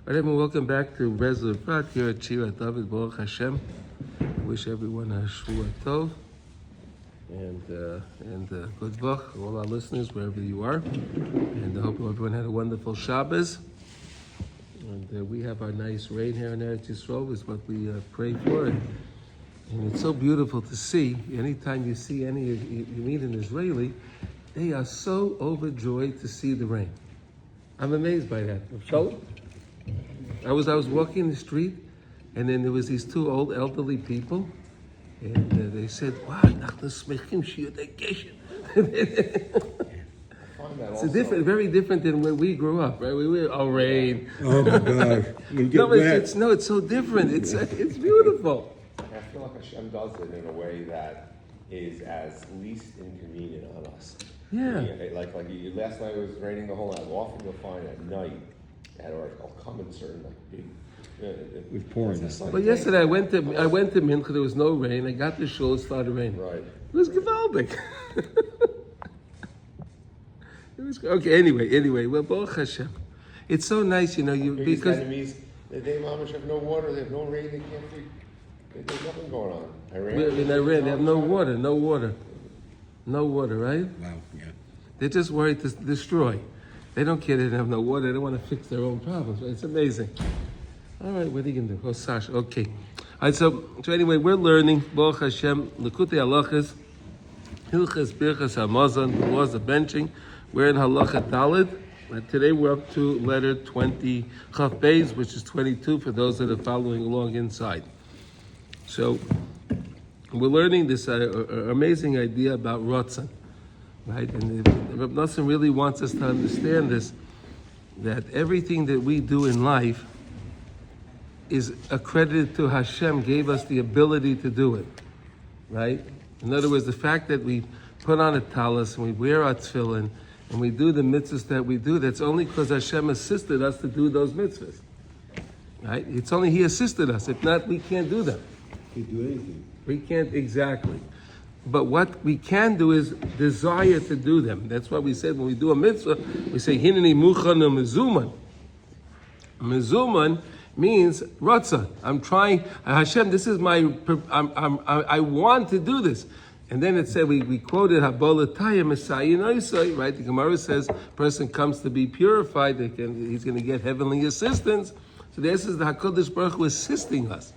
All right, everyone, welcome back to Breslov Efrat here at Shirat David Baruch Hashem. Wish everyone a Refuah Tov and good vach, all our listeners, wherever you are. And I hope everyone had a wonderful Shabbos. And we have our nice rain here in Eretz Yisrael, is what we pray for. And it's so beautiful to see. Anytime you see you meet an Israeli, they are so overjoyed to see the rain. I'm amazed by that. So, I was walking the street, and then there was these two old elderly people, and they said, "Wow, nachnu smechim sheyeh geshem." It's very different than when we grew up, right? We were rain. Oh my God! It's so different. It's beautiful. I feel like Hashem does it in a way that is as least inconvenient on us. Yeah. Like last night it was raining the whole night. Often you'll find at night that will come in certain big. It was pouring. But yesterday I went to Mincha. There was no rain. I got the shul. It started raining. Right. It was gewaldig. It was okay. Anyway. Well, Baruch Hashem. It's so nice, because enemies, they mamish have no water. They have no rain. They can't feed. There's nothing going on. In Iran, they have no water, right? Wow, yeah. They're just worried to destroy. They don't care they don't have no water. They want to fix their own problems. Right? It's amazing. All right, what are you going to do? Oh, Sasha, okay. All right, so anyway, we're learning, Baruch Hashem, Likutey Halachos, Hilchos Birchas Hamazon, the laws of Bentching. We're in Halacha Daled. Today we're up to letter 20, Chaf Beis, which is 22 for those that are following along inside. So, we're learning this amazing idea about Ratzon, right? And Reb Nosson really wants us to understand this, that everything that we do in life is accredited to Hashem, gave us the ability to do it, right? In other words, the fact that we put on a talis and we wear our tefillin and we do the mitzvahs that we do, that's only because Hashem assisted us to do those mitzvahs, right? It's only He assisted us. If not, we can't do them. Can't do anything. We can't, exactly. But what we can do is desire to do them. That's why we said when we do a mitzvah, we say, Hineni muchanu mezuman. Mezuman means ratzah. I'm trying, Hashem, this is I want to do this. And then it said, we quoted Habolataya Messiah Noisai, right? The Gemara says, person comes to be purified, he's going to get heavenly assistance. So this is the HaKadosh Baruch Hu assisting us.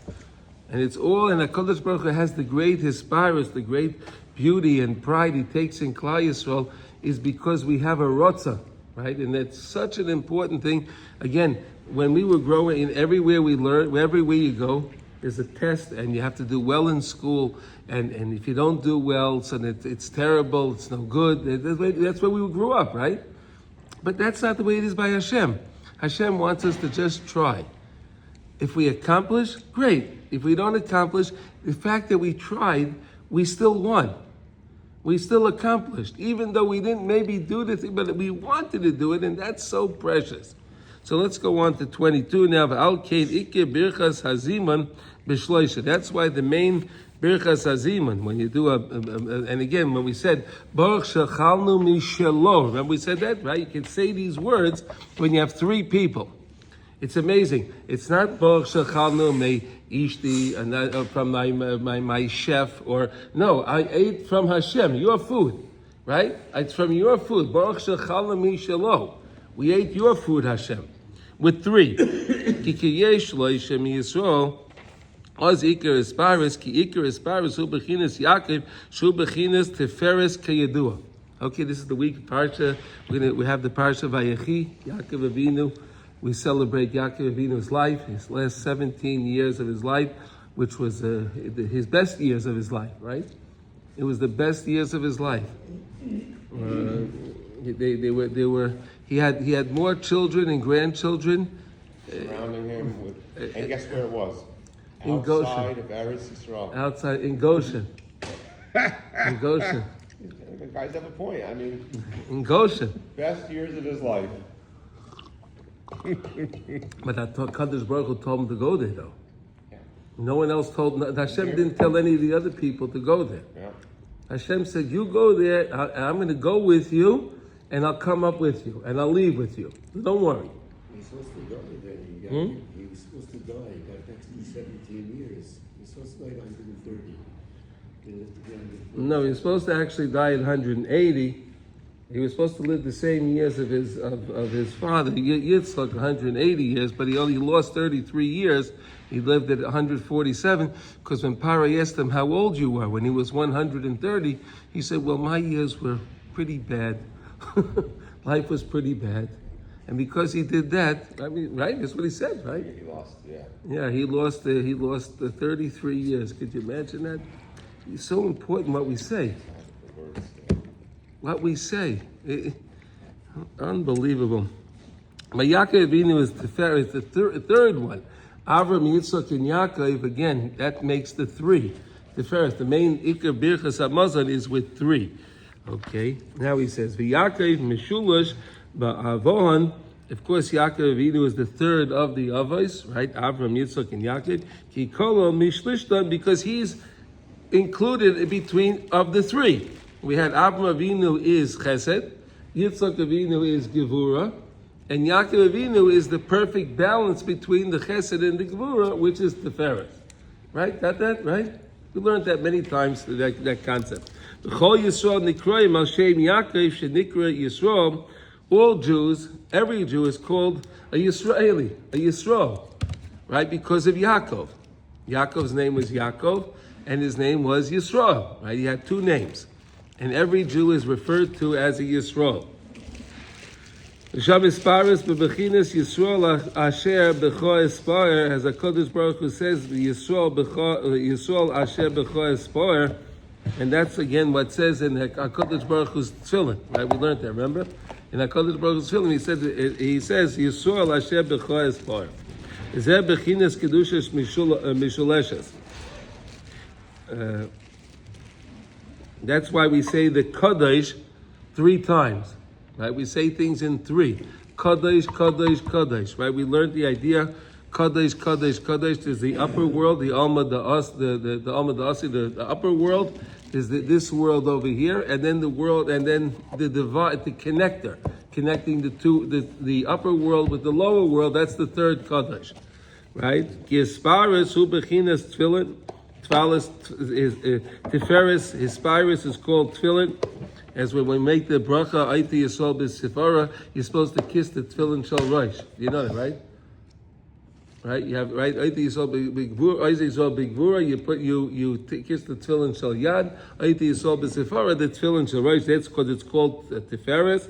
And it's all, and HaKadosh Baruch Hu has the great hisparis, the great beauty and pride He takes in Klal Yisrael, is because we have a rotzah, right? And that's such an important thing. Again, when we were growing, everywhere we learn, everywhere you go, there's a test, and you have to do well in school, and if you don't do well, so that it's terrible, it's no good. That's where we grew up, right? But that's not the way it is by Hashem. Hashem wants us to just try. If we accomplish, great. If we don't accomplish, the fact that we tried, we still won. We still accomplished. Even though we didn't maybe do the thing, but we wanted to do it, and that's so precious. So let's go on to 22 now. That's why the main Birchas Haziman, when you do and again, when we said, Baruch Shechalnu Mishelo, remember we said that, right? You can say these words when you have three people. It's amazing. It's not Baruch Shechalnu Me Ishti, from my chef, or no, I ate from Hashem, your food, right? It's from your food. Baruch Shechalnu Mishelo. We ate your food, Hashem, with three. Ki yesh loishem Yisrael. Oz ikar esparis ki ikar esparis hu bechinas Yaakov shu bechinas teferes kayedua. Okay, this is the week parsha. We have the parsha Vayechi, Yaakov Avinu. We celebrate Yaakov Avinu's life, his last 17 years of his life, which was his best years of his life, right? It was the best years of his life. They were. He had more children and grandchildren Surrounding him with, and guess where it was? In Goshen. Outside of Eretz Yisrael. Outside in Goshen. In Goshen. The guys have a point. I mean, in Goshen. Best years of his life. But HaKadosh Baruch Hu told him to go there, though. Yeah. No one else told. Hashem didn't tell any of the other people to go there. Yeah. Hashem said, "You go there. I'm going to go with you, and I'll come up with you, and I'll leave with you. So don't worry." was supposed to die then. He was supposed to die. He got next to 17 years. He was supposed to die at 130. He lived to be 140. No, he was supposed to actually die at 180. He was supposed to live the same years of his father. Yitzchak 180 years, but he only lost 33 years. He lived at 147 because when Paro asked him how old you were when he was 130, he said, "Well, my years were pretty bad. Life was pretty bad." And because he did that, I mean, right? That's what he said, right? He lost, yeah. Yeah, he lost the 33 years. Could you imagine that? It's so important what we say. What we say. Unbelievable. But Yaakov Avinu is the third one. Avram, Yitzchak, and Yaakov, again, that makes the three. The main Iker Birchas HaMazon is with three. Okay, now he says, V'Yaakov Meshulash Ba'avohan. Of course, Yaakov Avinu is the third of the Avos, right? Avram, Yitzchak, and Yaakov. Ki kolo mishlishtan, because he's included between of the three. We had Avram Avinu is Chesed, Yitzchak Avinu is Gevura, and Yaakov Avinu is the perfect balance between the Chesed and the Gevura, which is Tiferet. Right? Got that? Right? We learned that many times, that concept. B'chol Yisrael nikroim al shem Yaakov shenikra Yisrael. All Jews, every Jew is called a Yisraeli, a Yisrael, right? Because of Yaakov. Yaakov's name was Yaakov, and his name was Yisrael, right? He had two names. And every Jew is referred to as a Yisrael. Shabbos Paris bebechinas Yisrael asher becho espoir, as HaKadosh Baruch Hu says, Yisrael asher becho espoir, and that's again what says in HaKadosh Baruch Hu's tefillin, right? We learned that, remember? In HaKadosh Baruch Hu's tefillin, he says Yisrael asher becho espoir. Zeh bechinas kedushas mishuleshes. That's why we say the Kadosh 3 times, right? We say things in 3. Kadosh, Kadosh, Kadosh, right? We learned the idea, Kadosh, Kadosh, Kadosh is the upper world, the Alma Da'as, the Alma Da'asi, the upper world is this world over here, and then the world, and then the divide, the connector, connecting the two, the upper world with the lower world, that's the third Kadosh, right? Yisparis hu bechinas tefillin. Tfalis is Tiferes, his spirus is called tefillin. As when we make the bracha, Aiti Yisrael b'Sifara, you're supposed to kiss the tefillin shel rosh. You know that, right? Right? You have, right? Aiti Yisrael b'Gvura, you kiss the tefillin shel yad. Aiti Yisrael b'Sifara, the tefillin shel rosh. That's because it's called Tiferes.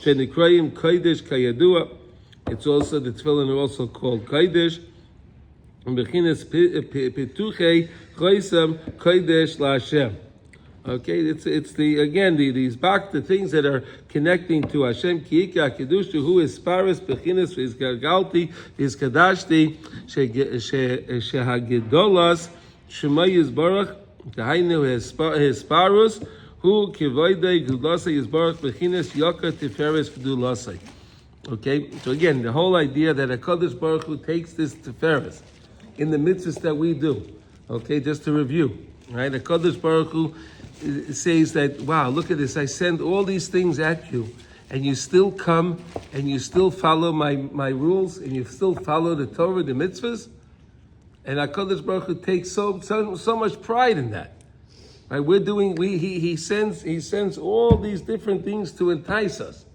Shenikrayim Kodesh Kayadua. It's also, the tefillin are also called Kodesh. Bechinas Pituchei Choisam Kodesh LaHashem. Okay, it's these back the things that are connecting to Hashem. Kiika Kedusha, who is Paris Bechinas is Galgalti is Kadashti Shehagedolas Shema Yisbarach Dahainu his Parus who Kivoide Gudlasa Yisbarach Bechinas Yoka Tiferes Gudulasa. Okay, so again, the whole idea that HaKadosh Baruch Hu takes this Tiferes in the mitzvahs that we do. Okay, just to review, right? The HaKadosh Baruch Hu says that, wow, look at this, I send all these things at you, and you still come, and you still follow my rules, and you still follow the Torah, the mitzvahs, and HaKadosh Baruch Hu takes so much pride in that. Right? He sends all these different things to entice us.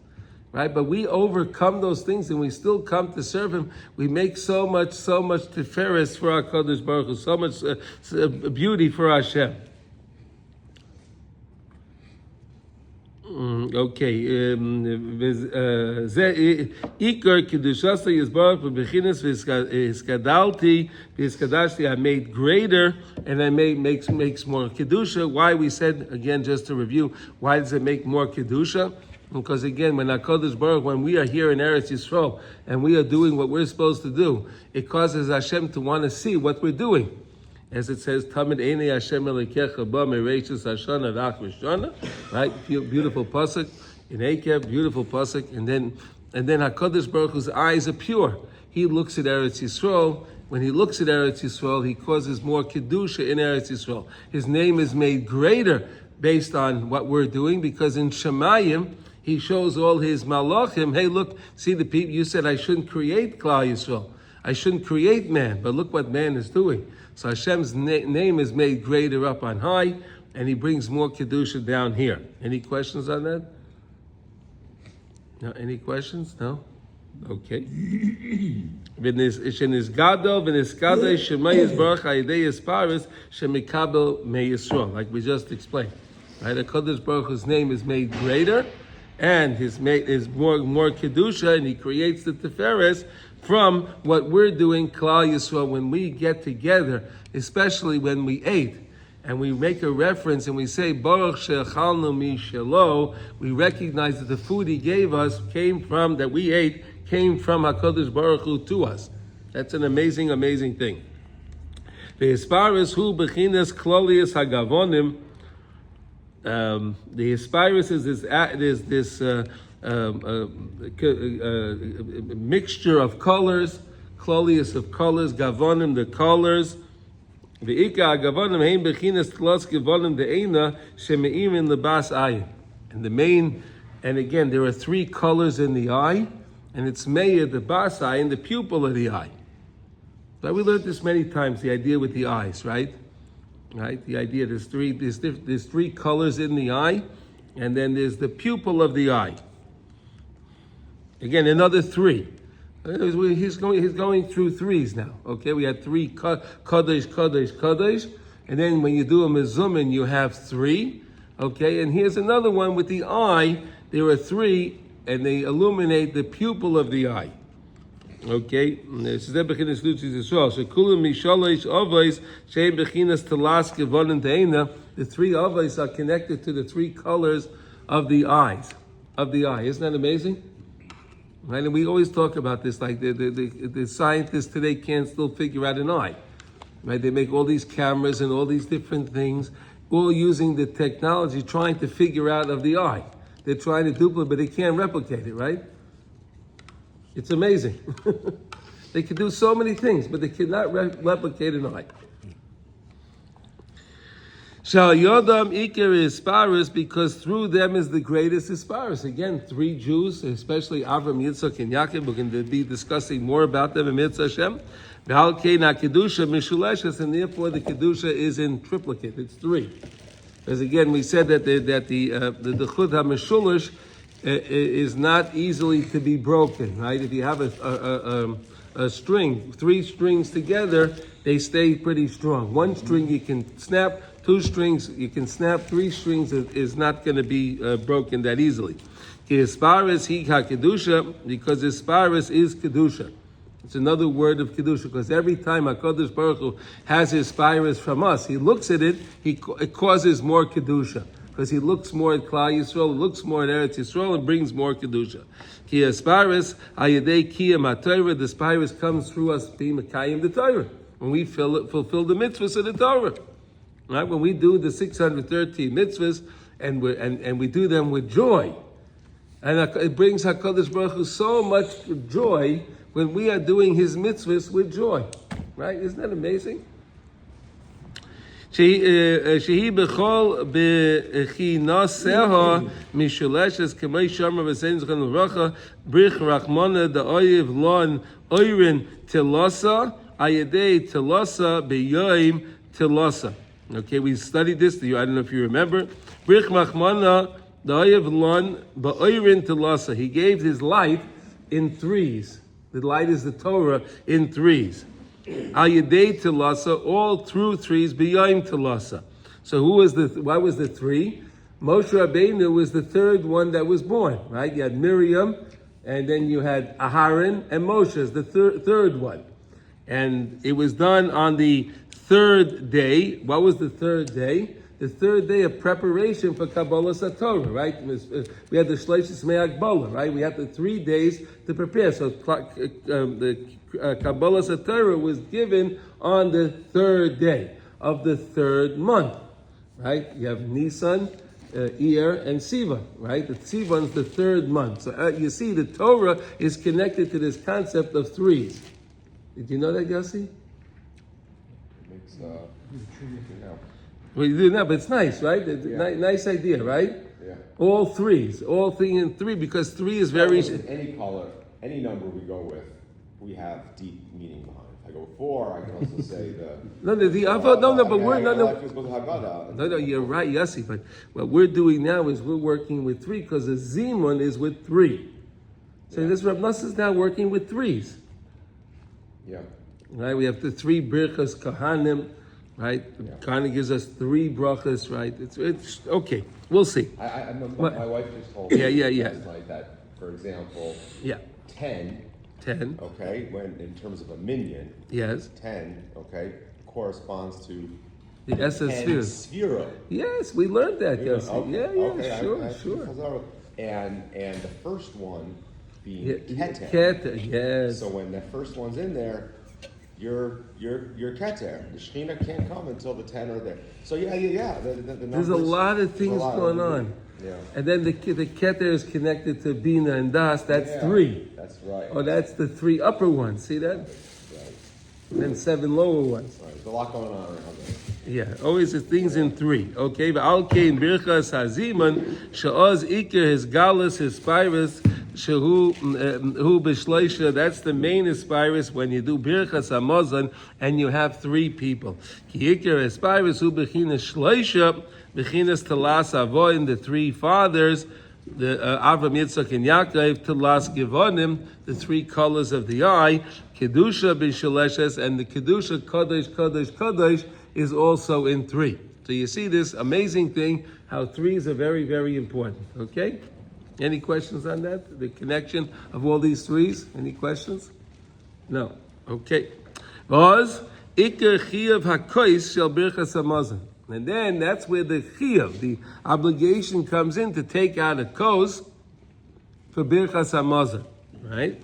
Right, but we overcome those things and we still come to serve Him. We make so much tiferes for our Kadosh Baruch Hu, so much beauty for Hashem. Okay, Iker Kedushasa Yisbarach Bechinas V'Iskadalti V'Iskadashti. I made greater, and I makes more kedusha. Why we said again, just to review, why does it make more kedusha? Because again, when we are here in Eretz Yisrael and we are doing what we're supposed to do, it causes Hashem to want to see what we're doing. As it says, Tamid Einei Hashem Elikecha Ba Mereishis Hashana Rach V'Shana, right? Beautiful pasuk in Eikev, beautiful pasuk, and then HaKadosh Baruch Hu's eyes are pure. He looks at Eretz Yisrael. When he looks at Eretz Yisrael, he causes more kedusha in Eretz Yisrael. His name is made greater based on what we're doing, because in Shemayim, he shows all his malachim, hey, look, see the people, you said I shouldn't create Klal Yisrael. I shouldn't create man, but look what man is doing. So Hashem's name is made greater up on high, and he brings more Kedusha down here. Any questions on that? No, any questions? No? Okay. Like we just explained. Right? HaKadosh Baruch Hu's name is made greater, and his made is more Kedusha, and he creates the Tiferes from what we're doing, Klal Yisrael, when we get together, especially when we ate. And we make a reference and we say, Baruch she'achalnu mishelo, we recognize that the food he gave us came from HaKadosh Baruch Hu to us. That's an amazing, amazing thing. The Aspirus hu bechinas klolius hagavonim. The Aspirus is this mixture of colors, klolius of colors, gavonim, the colors. The Ika Agavonim Hein Bechinas Tlos Gavonim De'ena Sheme'im in Lebas Ayin. And the main, and again, there are three colors in the eye, and it's Meir, the Bas Ayin, the pupil of the eye. But we learned this many times, the idea with the eyes, right? Right? The idea there's three colors in the eye, and then there's the pupil of the eye. Again, another three. He's going through threes now. Okay, we had three kadosh, and then when you do a mezumin, you have three. Okay, and here's another one with the eye. There are three, and they illuminate the pupil of the eye. Okay, the three avos are connected to the three colors of the eyes of the eye. Isn't that amazing? Right, and we always talk about this, like the scientists today can't still figure out an eye. Right, they make all these cameras and all these different things, all using the technology, trying to figure out of the eye. They're trying to duplicate, but they can't replicate it, right? It's amazing. They can do so many things, but they cannot replicate an eye. Shal Yodam Iker Isparus, because through them is the greatest Isparus. Again, three Jews, especially Avram, Yitzchak, and Yaakov. We're going to be discussing more about them in Mitzvah Hashem. Kedusha Mishuleshes, and therefore the Kedusha is in triplicate. It's three. As again, we said that the Chud HaMishulesh is not easily to be broken, right? If you have a string, three strings together, they stay pretty strong. One string you can snap. Two strings you can snap. Three strings is not going to be broken that easily. Isparus hi kedusha, because Isparus is kedusha. It's another word of kedusha, because every time HaKadosh Baruch Hu has Isparus from us, he looks at it, it causes more kedusha, because he looks more at Klal Yisrael, looks more at Eretz Yisrael, and brings more kedusha. Ki Isparus ayedei kiyam haTorah, the Isparus comes through us being mekayim the Torah, when we fulfill the mitzvahs of the Torah. Right? When we do the 613 mitzvahs and we do them with joy, and it brings HaKadosh Baruch Hu so much joy when we are doing His mitzvahs with joy, right? Isn't that amazing? Shehi bechol bechinaseha mishuleshes k'may shamar v'sein zchan l'racha brich rachmana da'oyev lon oirin tilasa ayedei tilasa beyoim tilasa. Okay, we studied this. I don't know if you remember. Brich Machmana Da'ayev Lon Ba'oirin Telasa. He gave his light in threes. The light is the Torah in threes. Ayedei Telasa, all through threes. B'yayim Telasa. So why was the three? Moshe Rabbeinu was the third one that was born. Right? You had Miriam, and then you had Aharon and Moshe as the third one, and it was done on the third day. What was the third day? The third day of preparation for Kabbalah Satorah, right? We had the Shleishis Me'Agbola, right? We had the 3 days to prepare. So the Kabbalah Satorah was given on the third day of the third month, right? You have Nisan, Iyar, and Sivan, right? The Sivan's the third month. So you see, the Torah is connected to this concept of threes. Did you know that, Yossi? You know. Well, you do now, but it's nice, right? Nice idea, right? Yeah. All threes, all thing in three, because three is very. Any color, any number we go with, we have deep meaning behind. If I go 4, I can also say the. No, but we're no, you're right, Yossi. But what we're doing now is we're working with 3 because the Zimun is with 3. So this Rav Nosson is now working with 3s. Yeah. Right, we have the 3 birchas kahanim. Right, kind of gives us 3 brachas. Right, it's okay. We'll see. My wife just told me last night that, for example, 10. Okay, when in terms of a minion, 10. Okay, corresponds to the Esther sphere. Yes, we learned that. Yes. Sure. And the first one being Keter. Yes. So when the first one's in there, you're Keter. The Shekhinah can't come until the 10 are there. So the there's a lot of things going on. Yeah. And then the Keter is connected to Bina and Das. That's 3. That's right. Oh, that's the 3 upper ones. See that? Right. And then 7 lower ones. Right. There's a lot going on around there. Yeah, always the things in 3. Okay, but Al Kain Birchas Haziman Sha'oz Iker his Galus his Spirus Shehu Hu Bishleisha. That's the main Aspirus when you do Birchas Hamazon and you have 3 people. Ki Iker Aspirus Hu Bechinas Shleisha Bechinas Talas Avoin, the 3 fathers, the Avram, Yitzchak, and Yaakov, Talas Givonim, the 3 colors of the eye, Kedusha B'Shaleshes, and the Kedusha Kodesh is also in 3. So you see this amazing thing, how 3s are very, very important. Okay? Any questions on that? The connection of all these 3s? Any questions? No. Okay. Vaz Iker Chiyav HaKois Shel Birchas Hamazon. And then that's where the Chiyav, the obligation comes in to take out a kos for Birchas Hamazon. Right?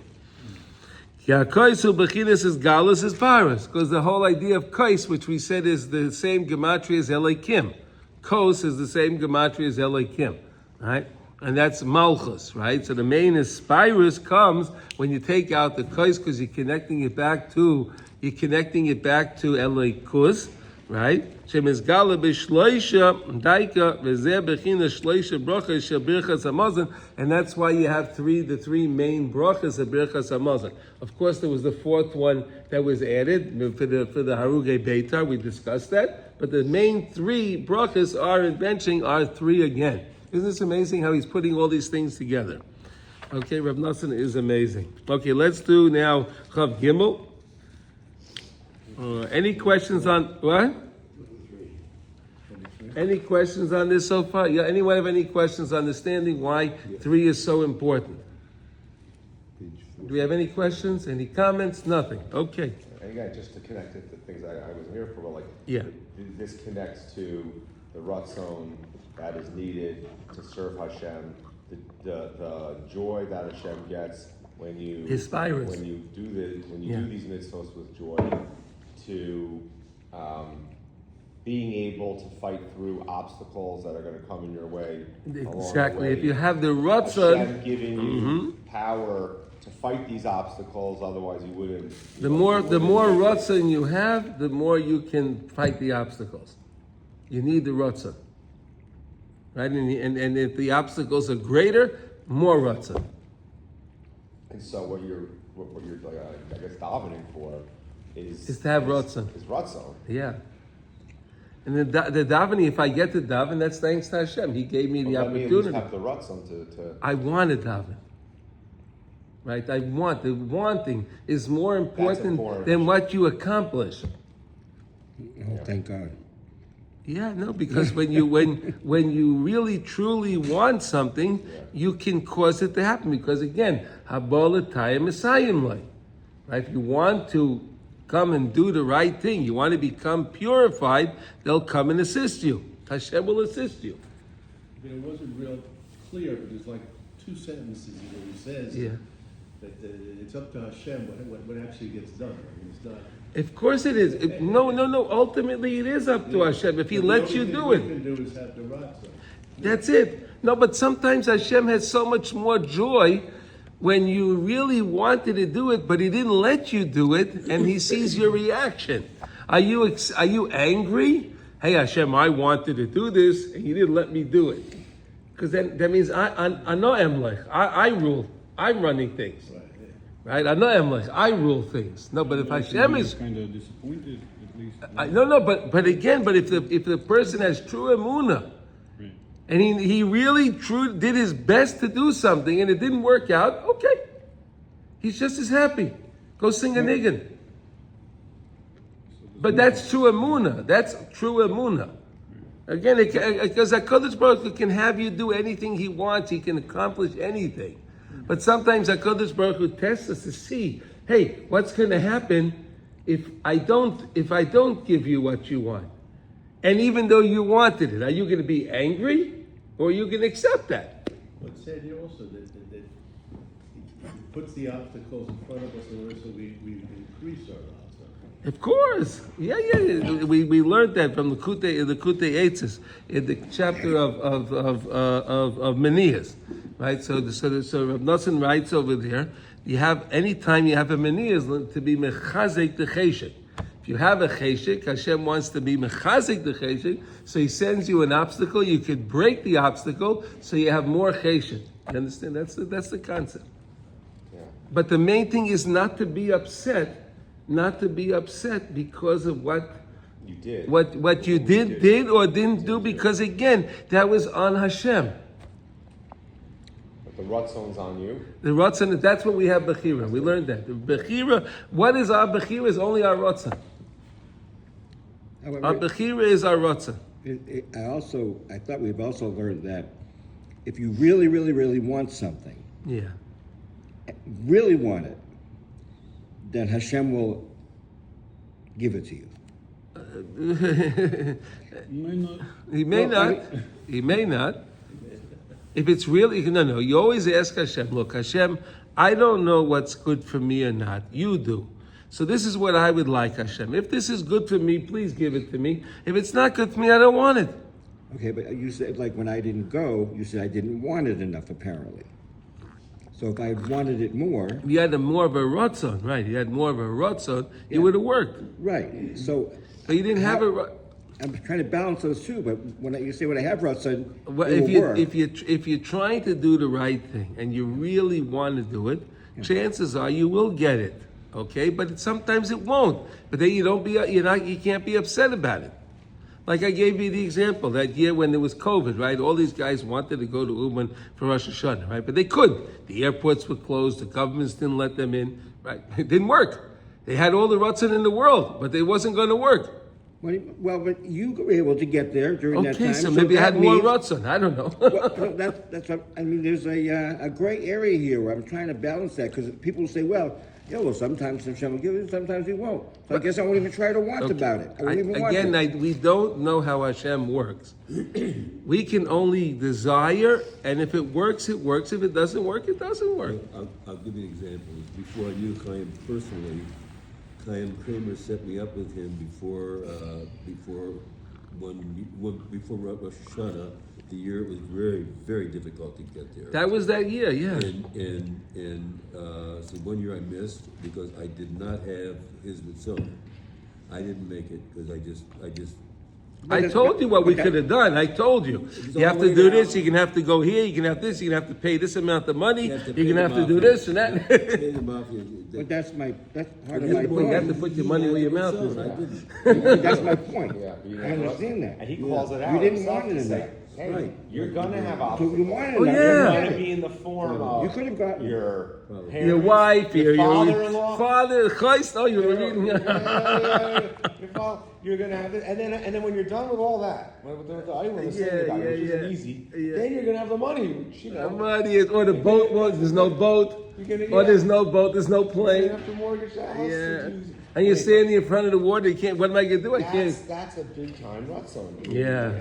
Kais who bechinas is galus is paras, because the whole idea of kais, which we said is the same gematria as Elikim. Kos is the same gematria as Elikim, right? And that's malchus, right? So the main aspirus comes when you take out the kais, because you're connecting it back to Elikus, right? Shemizgala b'shloisha daika v'zeh bechina shloisha brachas shel birchas hamazon, and that's why you have the 3 main brachas of birchas hamazon. Of course, there was the 4th one that was added for the haruge beitar. We discussed that, but the main 3 brachas are in Bentching are 3 again. Isn't this amazing how he's putting all these things together? Okay, Rav Nosson is amazing. Okay, let's do now Chav Gimel. Any questions on what? Any questions on this so far? Yeah. Anyone have any questions understanding why 3 is so important? Do we have any questions? Any comments? Nothing. Okay. And again, just to connect it to things I wasn't here for, like this connects to the Ratzon that is needed to serve Hashem, the joy that Hashem gets when you do these mitzvos with joy, to being able to fight through obstacles that are going to come in your way. Exactly. If you have the Ratzon, Hashem giving you power to fight these obstacles, otherwise you wouldn't. The more Ratzon you have, the more you can fight the obstacles. You need the Ratzon, right? And if the obstacles are greater, more Ratzon. And so what you're I guess davening for is to have Ratzon. Is Ratzon. Yeah. And the davening, if I get to daven, that's thanks to Hashem. He gave me the opportunity. Have the Ratzon to. I want to daven. Right? The wanting is more important than what you accomplish. Oh, thank God. Yeah, no, because when you really truly want something, you can cause it to happen. Because again, habolatayim misayim, right? If you want to come and do the right thing, you want to become purified, they'll come and assist you. Hashem will assist you. But it wasn't real clear, but there's like 2 sentences where he says that it's up to Hashem what actually gets done. I mean, it's not. Of course it is. No. Ultimately, it is up to Hashem. If He lets you do it. What you can do is have the Ratzon. That's it. No, but sometimes Hashem has so much more joy when you really wanted to do it, but He didn't let you do it, and He sees your reaction. Are you angry? Hey Hashem, I wanted to do this, and you didn't let me do it. Because then that means I know Emlech. I rule. I'm running things. Right? I know Emlech. I rule things. No, but if Hashem is kind of disappointed, at least. but if the person has true emunah, Right. and he really did his best to do something and it didn't work out, okay. He's just as happy. Go sing a niggin. But that's true emunah. That's true emunah. Again, because HaKadosh Baruch Hu can have you do anything He wants. He can accomplish anything. But sometimes HaKadosh Baruch Hu tests us to see, hey, what's going to happen if I don't give you what you want? And even though you wanted it, are you going to be angry or are you going to accept that? But it said here also that He puts the obstacles in front of us in order so we increase our obstacles. Of course, yeah. We learned that from the Likutey Eitzes in the chapter of Meniyas, right? So Rav Nosson writes over there. You have anytime you have a Meniyas to be mechazek the cheshek. If you have a cheshek, Hashem wants to be mechazek the cheshek, so He sends you an obstacle. You could break the obstacle, so you have more cheshek. You understand? That's the concept. Yeah. But the main thing is not to be upset. Not to be upset because of what You did. What you did or didn't do, because again, that was on Hashem. But the Ratzon's on you. The Ratzon, that's what we have Bechira. We learned that. The Bechira, what is our Bechira is only our Ratzon. Our Bechira is our Ratzon. I thought we've also learned that if you really, really, really want something, Yeah. really want it, then Hashem will give it to you. Might not. He may not. He may not. If it's really, no. You always ask Hashem, look, Hashem, I don't know what's good for me or not. You do. So this is what I would like, Hashem. If this is good for me, please give it to me. If it's not good for me, I don't want it. Okay, but you said, like, when I didn't go, you said I didn't want it enough, apparently. So if I wanted it more... You had more of a rotzon, right? You had more of a rotzon, it would have worked. Right, so... But you didn't have a... I'm trying to balance those two, but you say when I have rotzon, Well, it will work. if you're trying to do the right thing and you really want to do it, chances are you will get it, okay? But sometimes it won't. But then you can't be upset about it. Like I gave you the example that year when there was COVID, right? All these guys wanted to go to Uman for Rosh Hashanah, right? But they couldn't. The airports were closed. The governments didn't let them in, right? It didn't work. They had all the Ratzon in the world, but it wasn't going to work. Well, but you were able to get there during that time. Okay, so maybe I had that more means- Ratzon. I don't know. Well, that's what, I mean, there's a gray area here where I'm trying to balance that, because people say, well, sometimes Hashem will give it, sometimes He won't. So I guess I won't even try to want about it. I won't even want it. We don't know how Hashem works. We can only desire, and if it works, it works. If it doesn't work, it doesn't work. I'll give you an example. Before I knew Chaim personally, Chaim Kramer set me up with him before Rosh Hashanah. The year it was very, very difficult to get there. That was that year, yeah. So one year I missed because I did not have his mitzvah. I didn't make it because I told you what we could have done. I told you. You have to do this, you're going to have to go here, you can have this, you're going to have to pay this amount of money, you're going to have to do this and that. But that's part of You my have to point. put your money where your mouth is. That's my point. Yeah, but you I understand that. And he calls it out. You didn't himself want it to say, enough. hey, Right. you're gonna have So obstacles. you wanted Oh, enough. yeah. It's gonna be in the form of You could have gotten your Your parents, wife, your your father-in-law. father, Christ, oh, you were reading. Your father, you're gonna have it, and then when you're done with all that, I didn't want to say about it, which isn't easy. Yeah. Then you're gonna have the money, which, Money is, or the boat was, there's no boat, You're gonna- or yeah. there's no boat, there's no you plane. have to mortgage the house. Yeah. It's easy. And you're standing in front of the water, you can't, what am I going to do? I can't. That's a big time Ratzon. Yeah.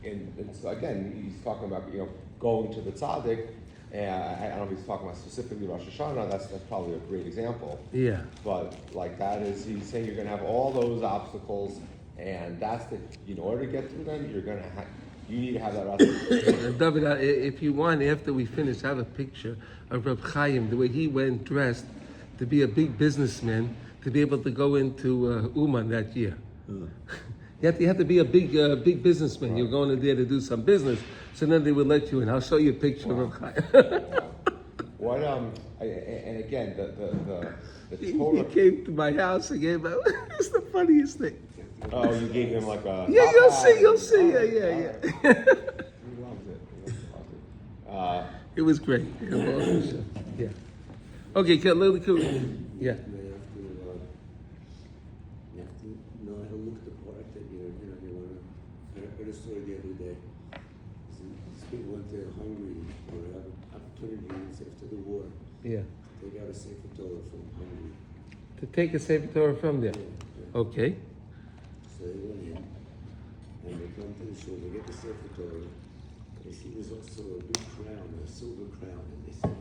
And so again, he's talking about, going to the tzaddik. And I don't know if he's talking about specifically Rosh Hashanah. That's probably a great example. Yeah. But like that is, he's saying you're going to have all those obstacles, and in order to get through them, you need to have that Ratzon. David, if you want, after we finish, have a picture of Reb Chaim, the way he went dressed to be a big businessman, to be able to go into Uman that year. You have to be a big businessman. You're going in there to do some business. So then they would let you in. I'll show you a picture of Chaim. What and again the He Torah. came to my house and gave out. It's the funniest thing. Oh, you gave him like a. Yeah, you'll see. Yeah. He loves it. It was great. Yeah. Okay, You yeah. have to know how to look the part that you want to. I heard a story the other day. These people went to Hungary for opportunities after the war. Yeah. They got a Sefer Torah from Hungary. To take a Sefer Torah from there. Okay. So they went in, and they come to the shul, they get the Sefer Torah. They see there's also a big crown, a silver crown, and they said,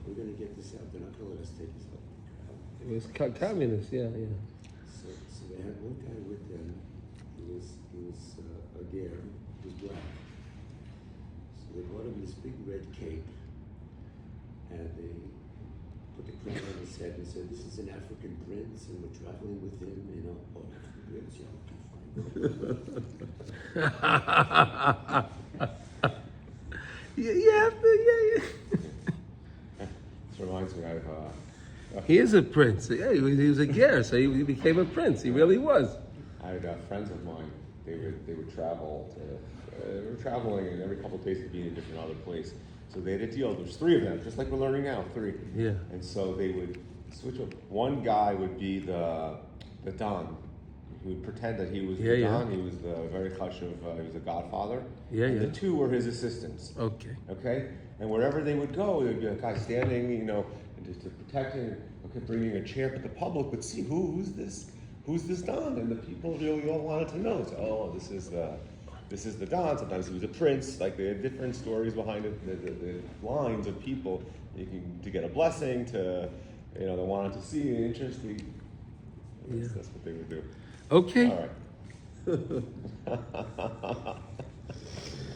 we're going to get this out. They're not going to let us take this out. It was communist, yeah. So they had one guy with them. He was a ger. He was black. So they brought him this big red cape, and they put the crown on his head and said, "This is an African prince, and we're traveling with him." African prince, yeah, You have to, yeah. This reminds me of. He is a prince. Yeah, he was a ger, so he became a prince. He really was. I had friends of mine. They would travel. They were traveling, and every couple of days they'd be in a different other place. So they had a deal. There's 3 of them, just like we're learning now, 3. Yeah. And so they would switch up. One guy would be the don. He would pretend that he was the don. He was the very Hashem. He was a godfather. And the 2 were his assistants. Okay. And wherever they would go, there would be a guy standing, and just to protect him. Okay, bringing a chair, but the public would see who's this don, and the people really all wanted to know. So, this is the don. Sometimes he was a prince. Like they had different stories behind it. The lines of people to get a blessing. To they wanted to see an interesting. That's what they would do. Okay. All right.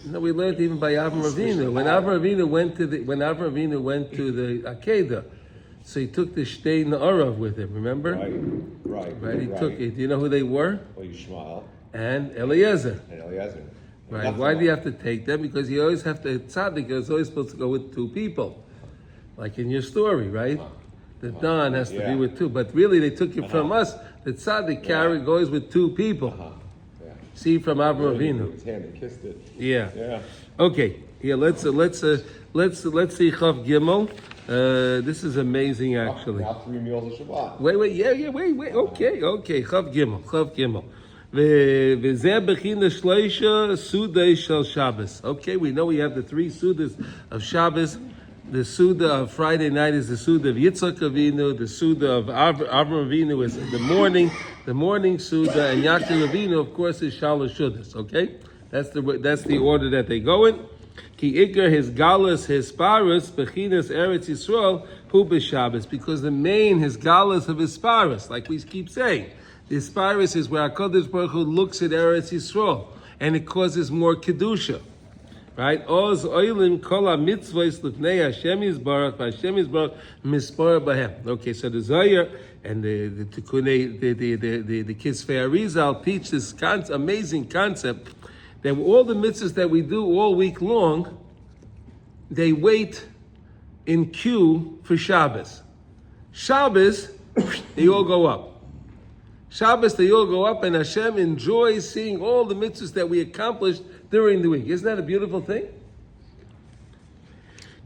No, we learned even by Avram Avinu. When Avram Avinu went to the Akedah, so he took the Shtei Na'arav with him. Remember? Right. He took it. Do you know who they were? Well, Yishmael And Eliezer. Right. Why do you have to take them? Because you always have to. Tzaddik is always supposed to go with 2 people, like in your story, right? The don has to be with 2, but really they took it from us. The tzaddik goes with 2 people. See from Avraham Avinu. His hand and kissed it. Yeah. Okay. Yeah. Let's see Chav Gimel. This is amazing, actually. Now 3 meals of Shabbat. Wait. Yeah. Wait. Okay. Chav Gimel. V'zeh bechina shleisha sudei shel Shabbos. Okay. We know we have the 3 sudas of Shabbos. The Suda of Friday night is the Suda of Yitzchak Avinu. The Suda of Avraham Avinu is the morning Suda, and Yaakov Avinu, of course, is Shalosh Shudas. Okay, that's the order that they go in. Ki Iker his Galus his Paras Bechinas Eretz Yisrael Hu b'Shabbos, because the main his Galus of his Paras, like we keep saying, the Paras is where HaKadosh Baruch Hu looks at Eretz Yisrael, and it causes more kedusha. Right? Oz oilim kol mitzvahs lifnei Hashem Yisbarach, Hashem Yisbarach mispar bahem. Okay, so the Zohar and the Kisvei Arizal teach this amazing concept that all the mitzvahs that we do all week long, they wait in queue for Shabbos. Shabbos, they all go up. Shabbos, they all go up, and Hashem enjoys seeing all the mitzvahs that we accomplished during the week. Isn't that a beautiful thing?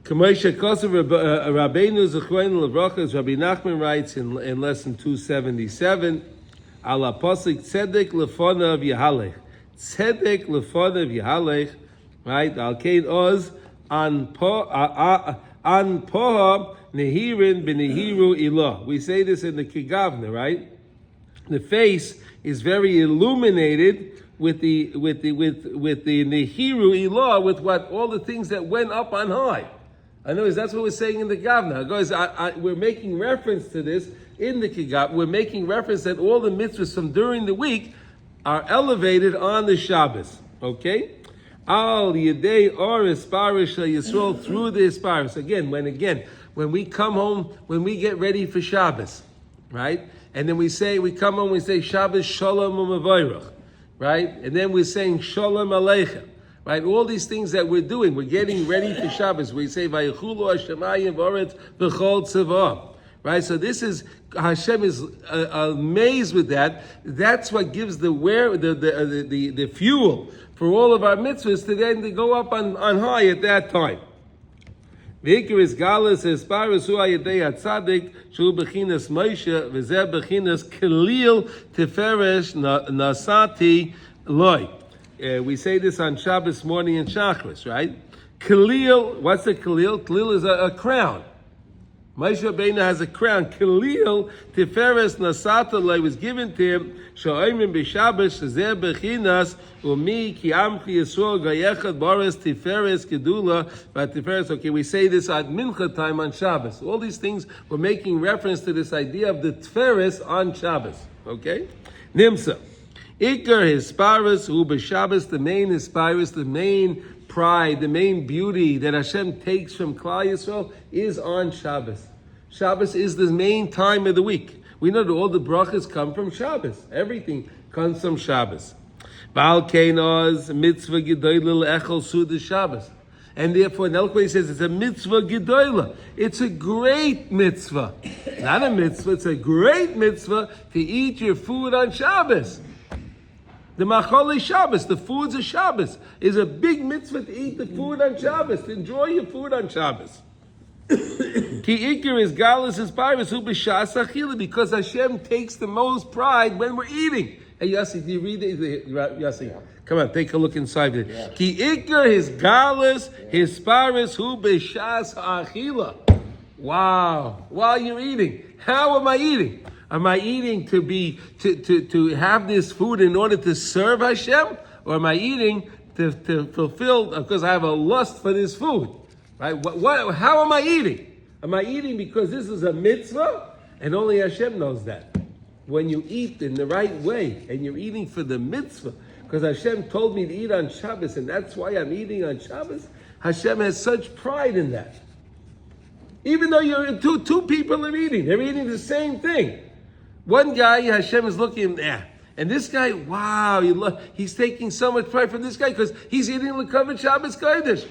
Rabbeinu Zechreinu Levrachas, Rabbi Nachman writes in lesson 277, Ala Pasik Tzedek Lefonav Yahalech. Tzedek Lefonav Yahalech, right? Al Kein Oz An Poha Nehirin B'Nehiru Ilah. We say this in the Kigavna, right? The face is very illuminated with the Nehiru Ilah, with what all the things that went up on high. I know that's what we're saying in the Gavna. Guys, we're making reference to this in the Kigav. We're making reference that all the mitzvahs from during the week are elevated on the Shabbos. Okay? Al Yedei Or Esparish Yisrael, through the Esparis. Again, when we come home, when we get ready for Shabbos, right? And then we come home, we say Shabbos Shalom U'Mevayrach. right? And then we're saying Shalom Aleichem, right? All these things that we're doing, we're getting ready for Shabbos. We say Vayichulu Hashemayim V'Oretz V'Chol Tzavah, right? So this is, Hashem is amazed with that. That's what gives the fuel for all of our mitzvahs to then to go up on high at that time. V'ikar is galus esparus hu ayidei atzadik shu bechinas Moshe v'zeh bechinas kelil tiferes nasati loy. We say this on Shabbos morning in Shachris, right? Kelil, what's a kelil? Kelil is a crown. Moshe Rabbeinu has a crown. Kelil tiferes nasata loy was given to him. Sho'ayim b'Shabbos zeh bechinas umi ki amchi Yisrael gayechad boris tiferes kedula v'tiferes. Okay, we say this at mincha time on Shabbos. All these things we're making reference to this idea of the tiferes on Shabbos. Okay, Nimsa Iker hisparis hu b'Shabbos. The main hisparis, the main pride, the main beauty that Hashem takes from Klal Yisrael is on Shabbos. Shabbos is the main time of the week. We know that all the brachas come from Shabbos. Everything comes from Shabbos. Baal Keinos mitzvah gedoyla echol suda Shabbos. And therefore, Nelkway says it's a mitzvah gedoyla. It's a great mitzvah. Not a mitzvah, it's a great mitzvah to eat your food on Shabbos. The machali Shabbos, the foods of Shabbos, is a big mitzvah to eat the food on Shabbos, to enjoy your food on Shabbos. Ki ikir is galus is virus who b'shas achila, because Hashem takes the most pride when we're eating. Hey Yossi, do you read it? Yossi, come on, take a look inside it. Yeah. Ki ikir his galus his virus who b'shas achila. Wow! While you're eating, how am I eating? Am I eating to have this food in order to serve Hashem, or am I eating to fulfill because I have a lust for this food? Right? How am I eating? Am I eating because this is a mitzvah? And only Hashem knows that. When you eat in the right way, and you're eating for the mitzvah, because Hashem told me to eat on Shabbos, and that's why I'm eating on Shabbos, Hashem has such pride in that. Even though you're two people are eating, they're eating the same thing. One guy, Hashem is looking at, and this guy, wow, he's taking so much pride from this guy because he's eating L'Kavod Shabbos Kodesh.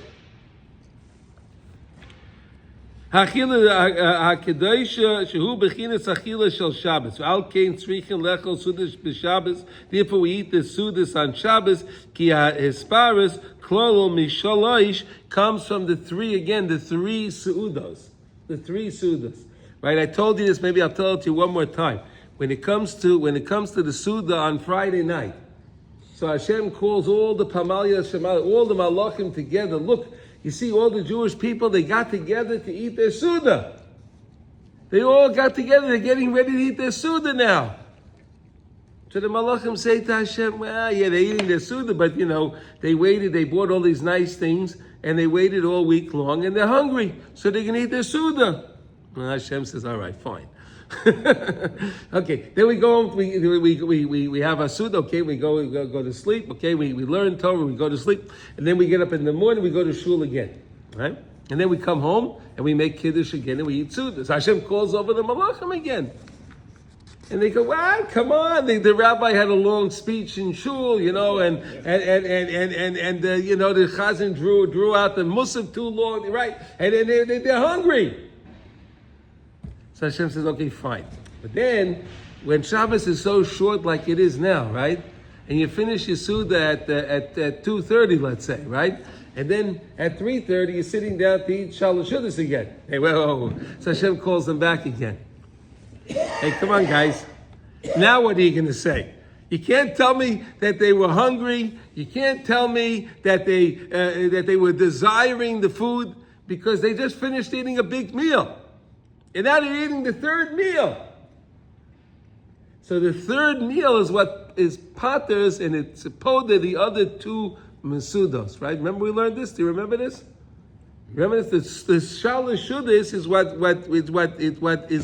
Hachila hakedosh shehu bechinas hachila shel Shabbos. Al kein tzrichin lechol sudas b'Shabbos. Therefore, we eat the sudas on Shabbos. Ki ha'esparis klolol mishaloish comes from the three again, the three seudos, the three sudas. Right? I told you this. Maybe I'll tell it to you one more time. When it comes to the Suda on Friday night, so Hashem calls all the Pamalia Shemala, all the Malachim together. Look, you see all the Jewish people, they got together to eat their Suda. They all got together, they're getting ready to eat their Suda now. So the Malachim say to Hashem, well, yeah, they're eating their Suda, but they waited, they bought all these nice things, and they waited all week long, and they're hungry, so they can eat their Suda. And Hashem says, all right, fine. Okay, then we go. We have a suda. Okay, we go to sleep. Okay, we learn Torah. We go to sleep, and then we get up in the morning. We go to shul again, right? And then we come home and we make kiddush again and we eat suda. So Hashem calls over the malachim again, and they go, "What? Come on!" The rabbi had a long speech in shul, and the chazan drew out the musaf too long, right? And they're hungry. So Hashem says, okay, fine. But then, when Shabbos is so short like it is now, right? And you finish your Suda at 2:30, let's say, right? And then at 3:30, you're sitting down to eat Shalosh Shudas again. Hey, whoa. So Hashem calls them back again. Hey, come on, guys. Now what are you going to say? You can't tell me that they were hungry. You can't tell me that they were desiring the food because they just finished eating a big meal. And now they're eating the third meal. So the third meal is what is paters, and it's supposed to the other two mesudos, right? Remember we learned this? Do you remember this? Remember this? The shalosh shudas is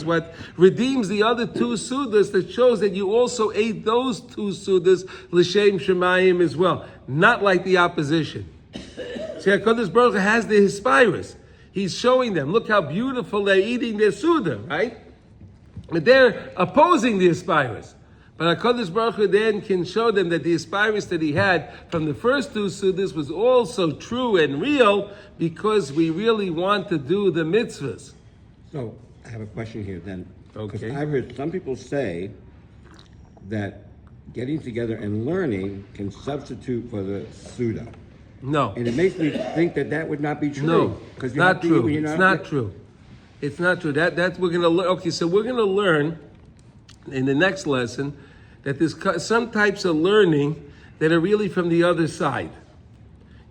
what redeems the other two sudas, that shows that you also ate those two sudas l'shem shemayim as well, not like the opposition. See, HaKadosh Baruch Hu has the hispirus. He's showing them, look how beautiful they're eating their Suda, right? But they're opposing the aspirers. But HaKadosh Baruch Hu then can show them that the aspirants that he had from the first two sudas was also true and real because we really want to do the mitzvahs. So I have a question here then. Because Okay. I've heard some people say that getting together and learning can substitute for the Suda. No. And it makes me think that that would not be true. No, Because it's not true. It's not true. It's not true. That's we're gonna learn. Okay, so we're gonna learn in the next lesson that there's some types of learning that are really from the other side.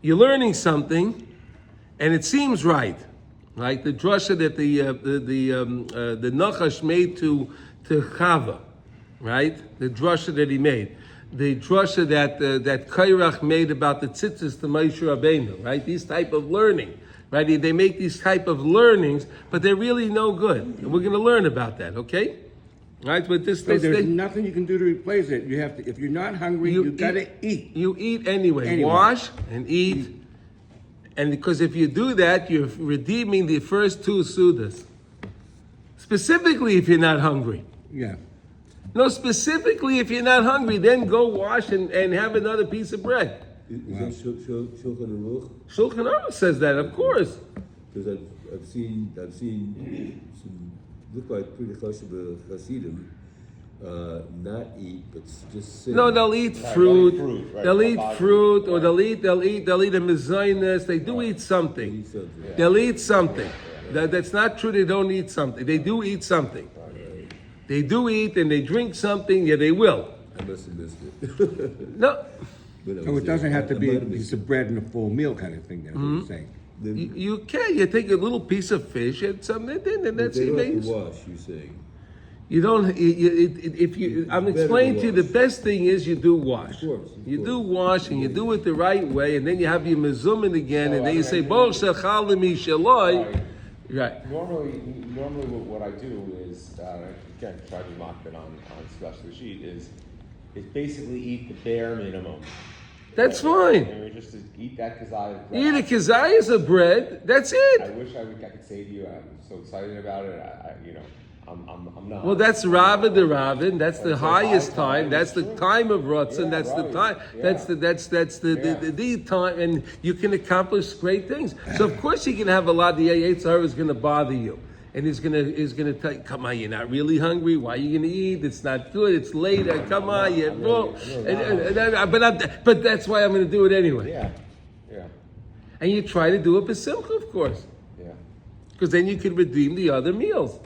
You're learning something, and it seems right, right? The drasha that the Nachash made to Chava, right? The drasha that he made. The drasha that Kairach made about the tzitzis to Moshe Rabbeinu, right? These type of learning, right? They make these type of learnings, but they're really no good. And we're going to learn about that, okay? Right? But this, So there's nothing you can do to replace it. You have to. If you're not hungry, you gotta eat. You eat anyway. Wash and eat. And because if you do that, you're redeeming the first two sudas. Specifically, if you're not hungry. Yeah. No, specifically, if you're not hungry, then go wash and have another piece of bread. Is that Shulchan Aruch? Shulchan Aruch says that, of course. Because I've seen some look like pretty Hasidim not eat, but just sit. No, they'll eat fruit. Right. They'll eat fruit, or they'll eat a mezainis. They do eat something. They'll eat something. That's not true. They don't eat something. They do eat something. They do eat and they drink something. Yeah, they will. I must have missed it. No, So it doesn't have to be a piece of bread and a full meal kind of thing. That's what you're saying. you can. You take a little piece of fish and something, and that's They it. don't have to wash, you're saying. You don't. If you, I'm explaining to you. The best thing is you do wash. Of course. You do wash, and you do it the right way, and then you have your mezumin again, and then you say Bol shechal mi shaloi. Right. Normally what I do is, again, try to mock it on special sheet, is basically eat the bare minimum. That's fine. And we just eat that kazayas bread. Eat a kazayas of bread. That's I it. wish I could say to you, I'm so excited about it. I'm not. Well, that's Ravid the Ravin. That's the highest time. That's the time of Ratzon. That's the time. That's the time, and you can accomplish great things. So of course you can have a lot. The Yetzer is going to bother you, and he's going to tell you, "Come on, you're not really hungry. Why are you going to eat? It's not good. It's later. Come on, you." But that's why I'm going to do it anyway. Yeah. And you try to do it b'simcha, of course, because then you can redeem the other meals.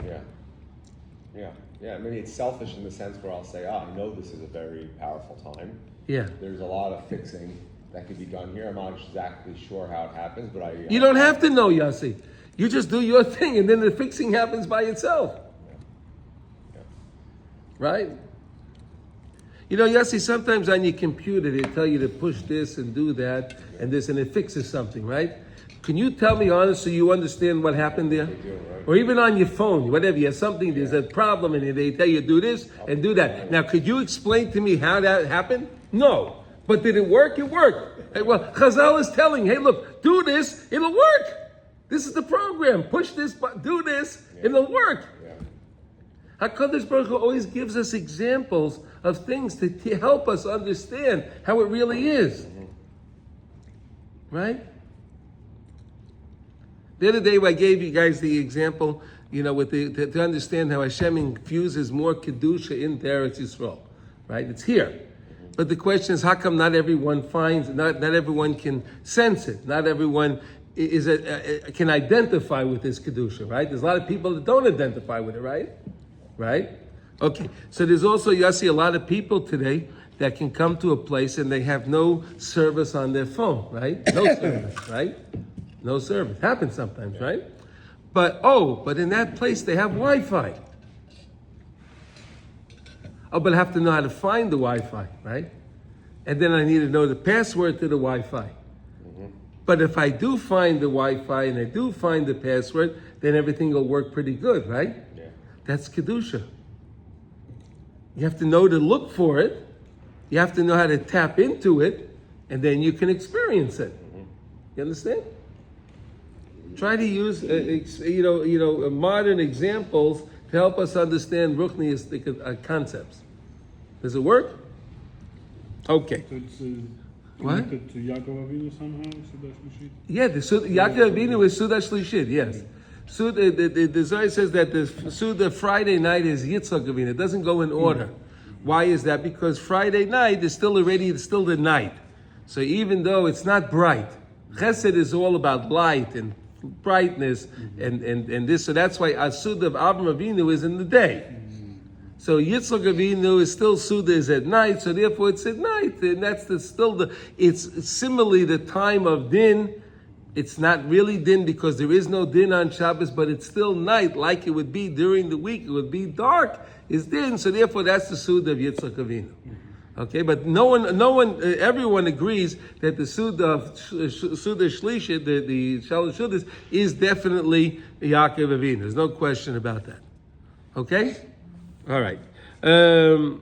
Yeah, I mean, it's selfish in the sense where I'll say, I know this is a very powerful time. Yeah. There's a lot of fixing that could be done here. I'm not exactly sure how it happens, but You don't have to know, Yossi. You just do your thing, and then the fixing happens by itself. Yeah. Right? You know, Yossi, sometimes on your computer, they tell you to push this and do that, and this, and it fixes something, right? Can you tell me honestly you understand what happened there? Or even on your phone, whatever, you have something, there's a problem, and they tell you do this and do that. Now, could you explain to me how that happened? No. But did it work? It worked. Well, Chazal is telling, hey, look, do this, it'll work. This is the program. Push this, do this, it'll work. HaKadosh Baruch Hu always gives us examples of things to help us understand how it really is. Right? The other day I gave you guys the example, with to understand how Hashem infuses more Kedusha into Eretz Yisrael, right? It's here. But the question is, how come not everyone not everyone can sense it? Not everyone can identify with this Kedusha, right? There's a lot of people that don't identify with it, right? Right? Okay, so there's also, Yossi, a lot of people today that can come to a place and they have no service on their phone, right? No service, right? No service. Happens sometimes, right? But in that place they have Wi-Fi. But I have to know how to find the Wi-Fi, right? And then I need to know the password to the Wi-Fi. But if I do find the Wi-Fi and I do find the password, then everything will work pretty good, right? Yeah. That's Kedusha. You have to know to look for it. You have to know how to tap into it, and then you can experience it. You understand? Try to use, modern examples to help us understand Ruchniistic concepts. Does it work? Okay. So it's What? connected to Yaakov Avinu somehow, Suda Shlishit? Yeah, the Yaakov Avinu is Suda Shlishit, yes. The Zohar says that the Suda Friday night is Yitzchak Avinu. It doesn't go in order. Why is that? Because Friday night is still the night. So even though it's not bright, Chesed is all about light and brightness and this. So that's why Suda of Avram Avinu is in the day. So Yitzchak Avinu is still Suda is at night, so therefore it's at night, and that's it's similarly the time of Din. It's not really Din because there is no Din on Shabbos, but it's still night, like it would be during the week. It would be dark, is Din, so therefore that's the Suda of Yitzchak Avinu. Okay, but everyone agrees that the Suda of Suda Shlishit, the Shalosh Sudas, is definitely Yaakov Avinu. There's no question about that. Okay? All right. Okay.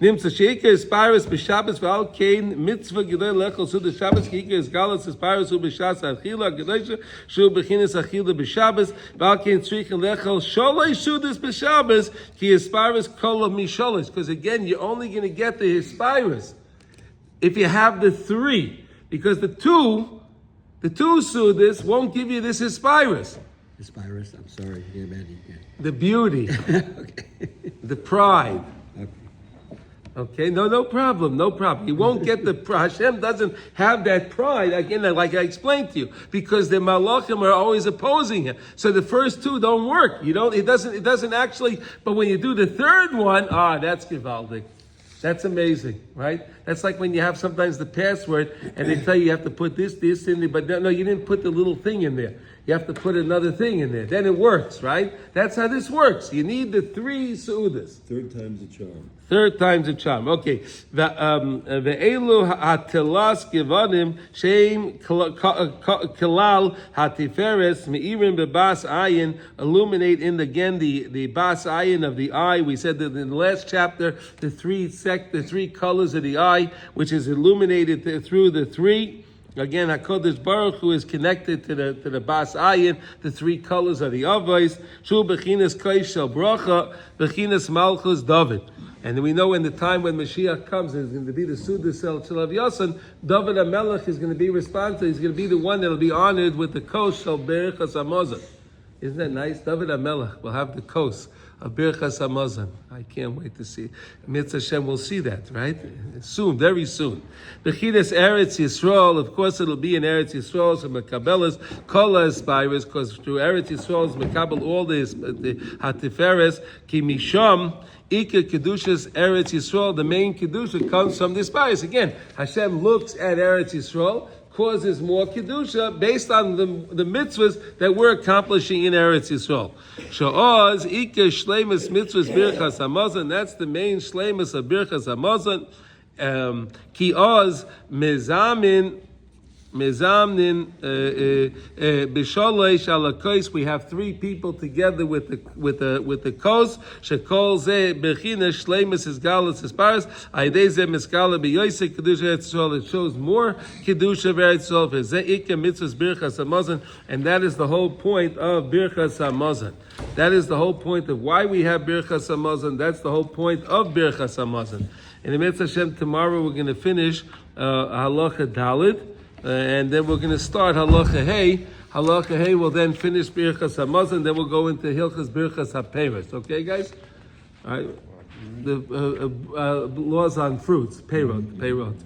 Nimtza sheikah is Paris b'Shabbos v'al kein mitzvah gedol lechol suda Shabbos keikah is galas is Paris hu b'shas achila gedosha shu b'chinas achila b'Shabbos v'al kein tzrichen lechol sholei sudas b'Shabbos ki is Paris kol misholos. Because again, you're only going to get the Hispirus if you have the three, because the two sudas won't give you this Hispirus. Aspirus, I'm sorry. Yeah, man, yeah. The beauty, the pride. Okay, no problem. You won't get the pride. Hashem doesn't have that pride, again, like I explained to you, because the malachim are always opposing him. So the first two don't work. It doesn't actually, but when you do the third one, that's gewaldig. That's amazing, right? That's like when you have sometimes the password and they tell you have to put this in there, but no, you didn't put the little thing in there. You have to put another thing in there. Then it works, right? That's how this works. You need the three seudas. Third time's a charm. Third time's a charm. Okay. Ve'elu ha'telas givanim sheim kalal ha'tiferes me'irim bebas ayin, illuminate in again the bas ayin of the eye. We said that in the last chapter the three colors of the eye, which is illuminated through the three. Again, HaKadosh Baruch Hu is connected to the Bas Ayin, the three colors of the Avos. Shu Bechinas Kaish Shel Bracha, Bechinas Malchus David. And we know in the time when Mashiach comes, it's going to be the Suda Shel Yasan, David HaMelech is going to be responsible. He's going to be the one that will be honored with the Kos Shel Berachas HaMazon. Isn't that nice? David HaMelech will have the Kos of Berachas HaMazon. I can't wait to see. Mitzvah Hashem will see that, right? Soon, very soon. Bechidas Eretz Yisrael, of course it'll be in Eretz Yisrael, so Mekabelas, Kola Aspires, because through Eretz Yisrael is Mekabel all the Hatiferes, Ki Misham, Ika Kedushas Eretz Yisrael, the main Kedusha comes from the Aspires. Again, Hashem looks at Eretz Yisrael, causes more kedusha based on the mitzvahs that we're accomplishing in Eretz Yisrael. Sha'oz ike shleimus mitzvahs birchas hamazon. That's the main shleimus of birchas hamazon. Ki oz mezamnin b'sholei shalakos. We have three people together with the kos. Shekol ze bechina shleimus is galas isparas. Aydei ze miskala b'yoyse kedusha Eretz Yisrael. It shows more kedusha of Eretz Yisrael. Ze ike mitzvahs birchas hamazon, and that is the whole point of birchas hamazon. That is the whole point of why we have birchas hamazon. That's the whole point of birchas hamazon. In the Mitzvah Hashem, tomorrow we're going to finish halacha Dalid. And then we're going to start Halacha Hey. Halacha Hey will then finish Birchas HaMazon, then we'll go into Hilchas Birchas HaPeiros. Okay, guys? All right. The laws on fruits, payroll,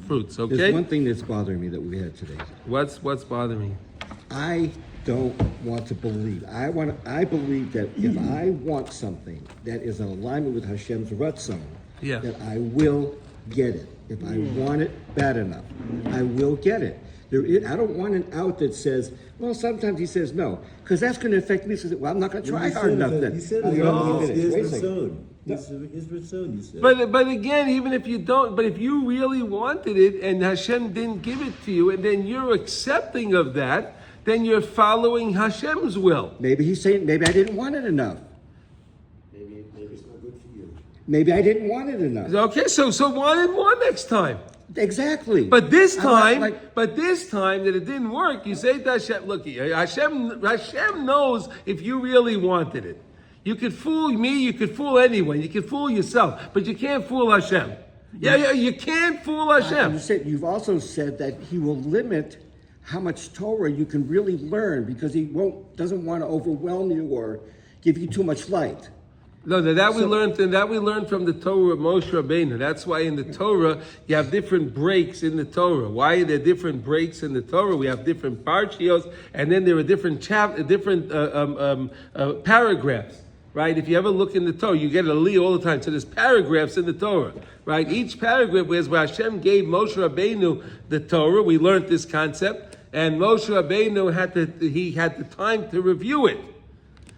fruits. Okay. There's one thing that's bothering me that we had today. What's bothering you? I don't want to believe. I believe that if I want something that is in alignment with Hashem's Ratzon, that I will get it. If I want it bad enough, I will get it. I don't want an out that says, well, sometimes he says no, because that's going to affect me. So, well, I'm not going to try hard enough then. He said His Ratzon. His Ratzon, you said. But again, even if you don't, but if you really wanted it and Hashem didn't give it to you, and then you're accepting of that, then you're following Hashem's will. Maybe he's saying, maybe I didn't want it enough. Maybe it's not good for you. Maybe I didn't want it enough. Okay, so want it more next time. Exactly. But this time that it didn't work, you say to Hashem, look, Hashem knows if you really wanted it. You could fool me, you could fool anyone, you could fool yourself, but you can't fool Hashem. Yeah, you can't fool Hashem. You've also said that he will limit how much Torah you can really learn because he doesn't want to overwhelm you or give you too much light. No, we learned from the Torah of Moshe Rabbeinu. That's why in the Torah you have different breaks in the Torah. Why are there different breaks in the Torah? We have different parshios, and then there are different paragraphs. Right? If you ever look in the Torah, you get a li all the time. So there's paragraphs in the Torah. Right? Each paragraph is where Hashem gave Moshe Rabbeinu the Torah. We learned this concept, and Moshe Rabbeinu had the time to review it,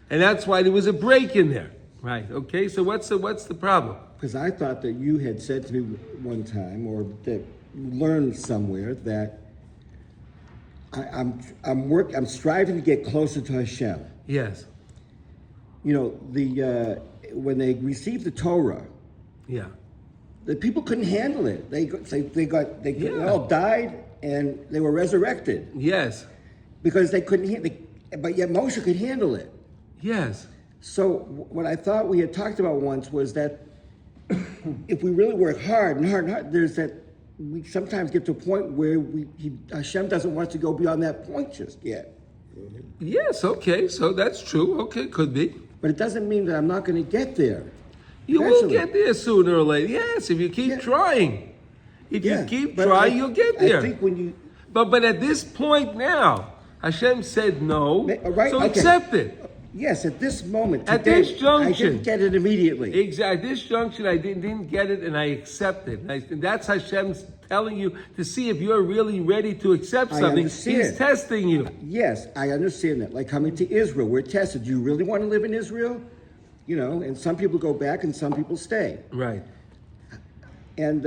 and that's why there was a break in there. Right. Okay. So what's the problem? Because I thought that you had said to me one time, or that you learned somewhere, that I'm striving to get closer to Hashem. Yes. You know, when they received the Torah, yeah, the people couldn't handle it. They all died and they were resurrected. Yes. Because they couldn't handle it, but yet Moshe could handle it. Yes. So what I thought we had talked about once was that if we really work hard, there's that we sometimes get to a point where Hashem doesn't want us to go beyond that point just yet. Yes, okay, so that's true. Okay, could be. But it doesn't mean that I'm not going to get there. You will get there sooner or later. Yes, if you keep trying. If you keep trying, you'll get there. I think when you... But at this point now, Hashem said no, so accept it. Yes, at this moment, at this junction, I didn't get it immediately. Exactly. At this junction, I didn't get it, and I accept it. And that's Hashem's telling you to see if you're really ready to accept something. He's testing you. Yes, I understand that. Like coming to Israel, we're tested. Do you really want to live in Israel? You know, and some people go back and some people stay. Right. And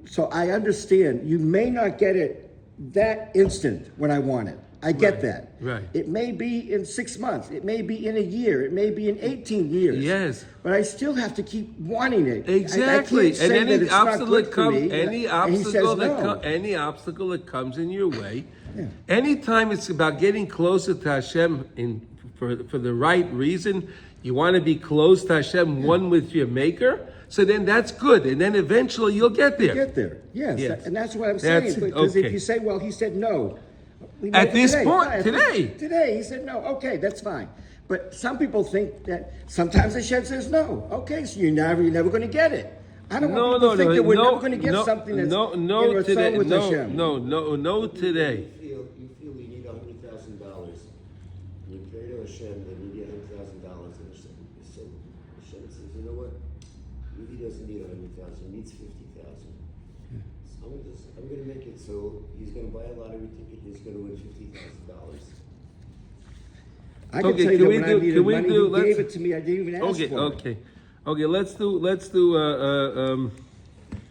so I understand. You may not get it that instant when I want it. I get that. Right. It may be in 6 months. It may be in a year. It may be in 18 years. Yes. But I still have to keep wanting it. Exactly. I can't say that it's not good for me. Any obstacle that comes in your way, yeah. Anytime it's about getting closer to Hashem for the right reason, you want to be close to Hashem, one with your Maker. So then that's good, and then eventually you'll get there. Get there, yes. And that's what I'm saying. Because if you say, well, he said no. At this point, today, he said no. Okay, that's fine. But some people think that sometimes Hashem says no. Okay, so you're never going to get it. I don't want people to think that we're never going to get something that's in today. With Hashem. No today. You feel you need $100,000. You pray to Hashem that you need $100,000, and Hashem says, you know what? He doesn't need $100,000. He needs $50,000. So I'm going to make it so he's going to buy a lottery ticket. He's going to win $50,000. I can tell you that when I needed money, he gave it to me. I didn't even ask for it. Okay. Let's do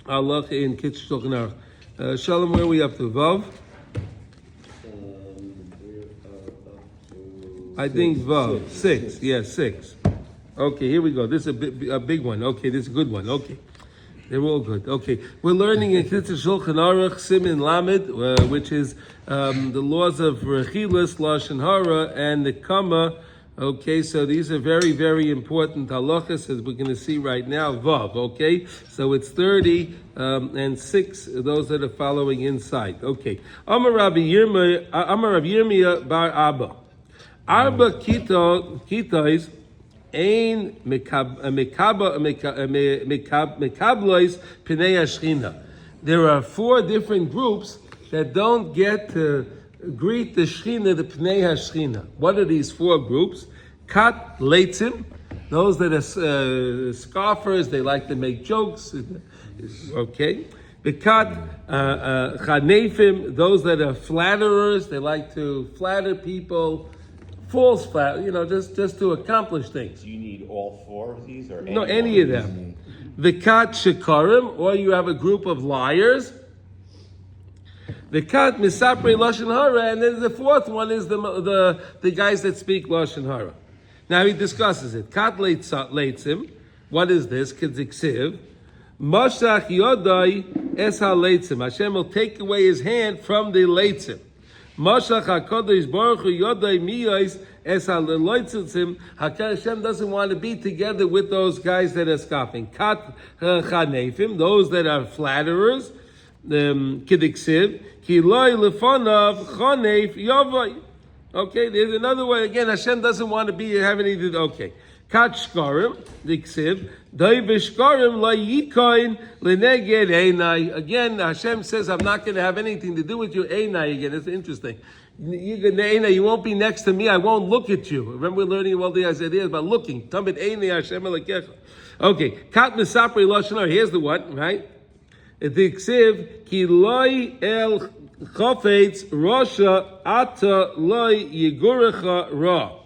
Halacha in Kitzur Shulchan Aruch. Shalom, where are we up to? Vav? We're up to... I think Vav. 6. Yes, 6. Okay, here we go. This is a big one. Okay, this is a good one. Okay. They're all good. Okay. We're learning in Kitzur Shulchan Aruch, Simin Lamed, which is the laws of Rechilas, Lashon Hara, and the Kama. Okay, so these are very, very important halachos, as we're going to see right now. Vav, okay? So it's 30 and 6, those that are following inside. Okay. Amar Rabbi Yirmiyah bar Abba. Arba kitos ein mekablois pnei hashchina. There are 4 different groups that don't get to greet the Shechina, the Pnei HaShechina. What are these 4 groups? Kat Leitzim, those that are scoffers, they like to make jokes. Okay. Kat Chanefim, those that are flatterers, they like to flatter people. False flatter, just to accomplish things. Do you need all 4 of these, or any of them? The Kat Shekarim, or you have a group of liars. The kat misapre lashon hara, and then the 4th one is the guys that speak lashon hara. Now he discusses it. Kat leitzim. What is this? Kedziksiv. Mashach yodai es haleitzim. Hashem will take away his hand from the leitzim. Mashach HaKadosh Baruch Hu Yodai Miyos Es HaLeloitzitzim. Hashem doesn't want to be together with those guys that are scoffing. Kat Chanefim, those that are flatterers. Kidiksiv Ki Loi Lefonav Chanef Yovai. Okay, there's another way. Again, Hashem doesn't want to be having anything. Okay. Kat Shkarim, Diksiv, Doi Vishkarim La Yikoin Leneged Einai. Again, Hashem says, I'm not going to have anything to do with you. Einai again. It's interesting. You won't be next to me. I won't look at you. Remember, we're learning all these ideas about looking. Tamid Einai Hashem Elakecha. Okay. Kat Misapri Lashon. Here's the one, right? Diksiv Ki Loi El Chafetz Rosha Ata Loi Yigurecha Ra.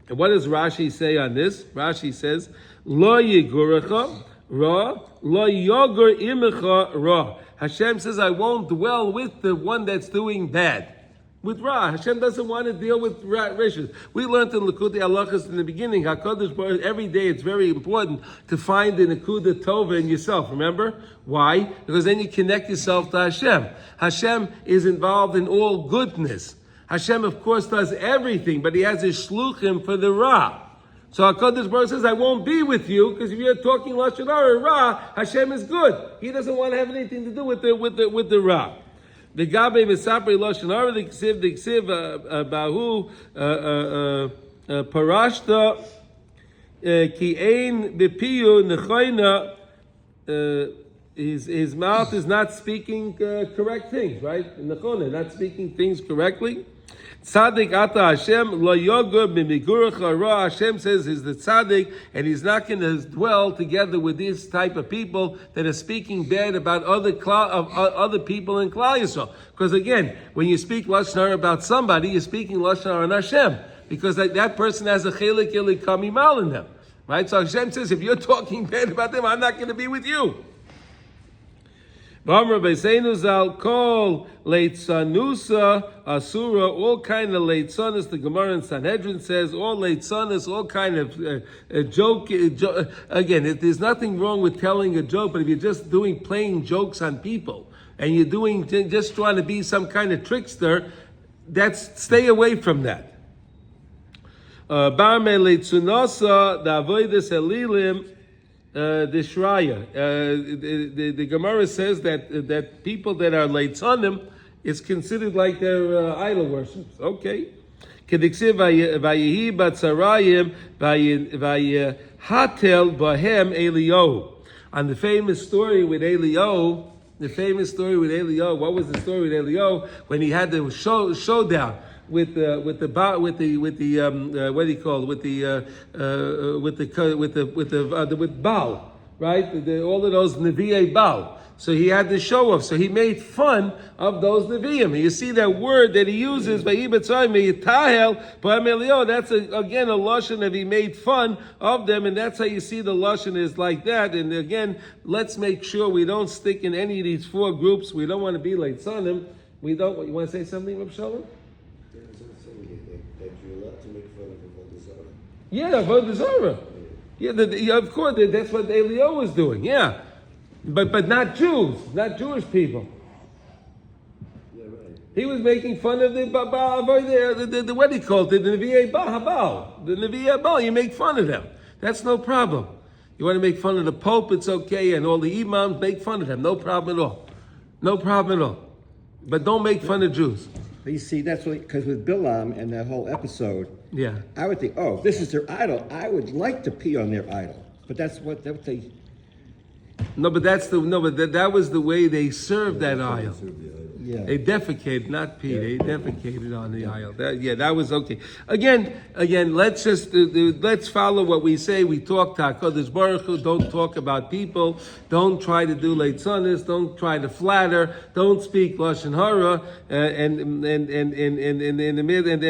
And what does Rashi say on this? Rashi says, Lo Yigurecha Ra, Lo Yogur Imecha Ra. Hashem says, I won't dwell with the one that's doing bad. With Ra. Hashem doesn't want to deal with rishus. We learned in Likutey Halachos in the beginning, HaKadosh Baruch, every day it's very important to find the Nekuda Tova in yourself. Remember? Why? Because then you connect yourself to Hashem. Hashem is involved in all goodness. Hashem, of course, does everything, but He has His shluchim for the Ra. So HaKadosh Baruch says, I won't be with you, because if you're talking Lashon Hara, Ra, Hashem is good. He doesn't want to have anything to do with the Ra. The Gabe Misapri Lashon Hara, the Ksiv Bahu Parashta Ki Ein Bepiyu Nechoina. His mouth is not speaking correct things, right? Nechona, not speaking things correctly. Tzaddik ata Hashem lo yogur b'migurecha ra. Hashem says he's the tzaddik, and He's not going to dwell together with this type of people that are speaking bad about other people in Klal Yisrael. Because again, when you speak lashon hara about somebody, you're speaking lashon hara on Hashem, because that person has a chelik ilikami mal in them, right? So Hashem says, if you're talking bad about them, I'm not going to be with you. V'amar Beiseinu Zal Kol Leitzanusa Asura, all kind of leitzanas. The Gemara in Sanhedrin says all leitzanas, all kind of joke. Again, there's nothing wrong with telling a joke, but if you're just playing jokes on people and you're just trying to be some kind of trickster, stay away from that. Barme Leitzunasa Davoides Elilim. The Shraya. The Gemara says that people that are leitzanim is considered like they're idol worshippers. Okay. Kediksiv vayehi batzarayim vayehatel bahem Eliyahu. On the famous story with Eliyahu, what was the story with Eliyahu when he had the showdown with what do you call it? with Baal, right? All of those Nevi'ei Baal. So he had the show off. So he made fun of those Nevi'im. You see that word that he uses, that's again a lashon of he made fun of them, and that's how you see the lashon is like that. And again, let's make sure we don't stick in any of these four groups. We don't want to be like Sanim. You want to say something, Reb Shalom? That you're allowed to make fun of Avodah Zarah. Yeah, Avodah Zarah. Yeah, of course, that's what Eliyahu was doing. Yeah, but not Jews, not Jewish people. Yeah, right. He was making fun of the what do you call it? The Nevi'ei Baal. The Nevi'ei Baal. You make fun of them. That's no problem. You want to make fun of the Pope? It's okay, and all the imams, make fun of them. No problem at all. No problem at all. But don't make fun of Jews. But you see, that's because with Bilam and that whole episode, yeah, I would think, oh, this is their idol. I would like to pee on their idol. But that's what they. No, but that was the way they served that idol. Yeah. They defecated, not pee. They defecated on the aisle. That was okay. Again, let's just let's follow what we say. We talk to HaKadosh Baruch Hu. Don't talk about people. Don't try to do leitzanis. Don't try to flatter. Don't speak lashon hara. And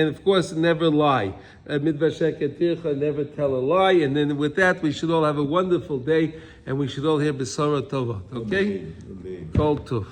of course, never lie. Never tell a lie. And then with that, we should all have a wonderful day, and we should all hear Besara Tova. Okay? Kol Tov.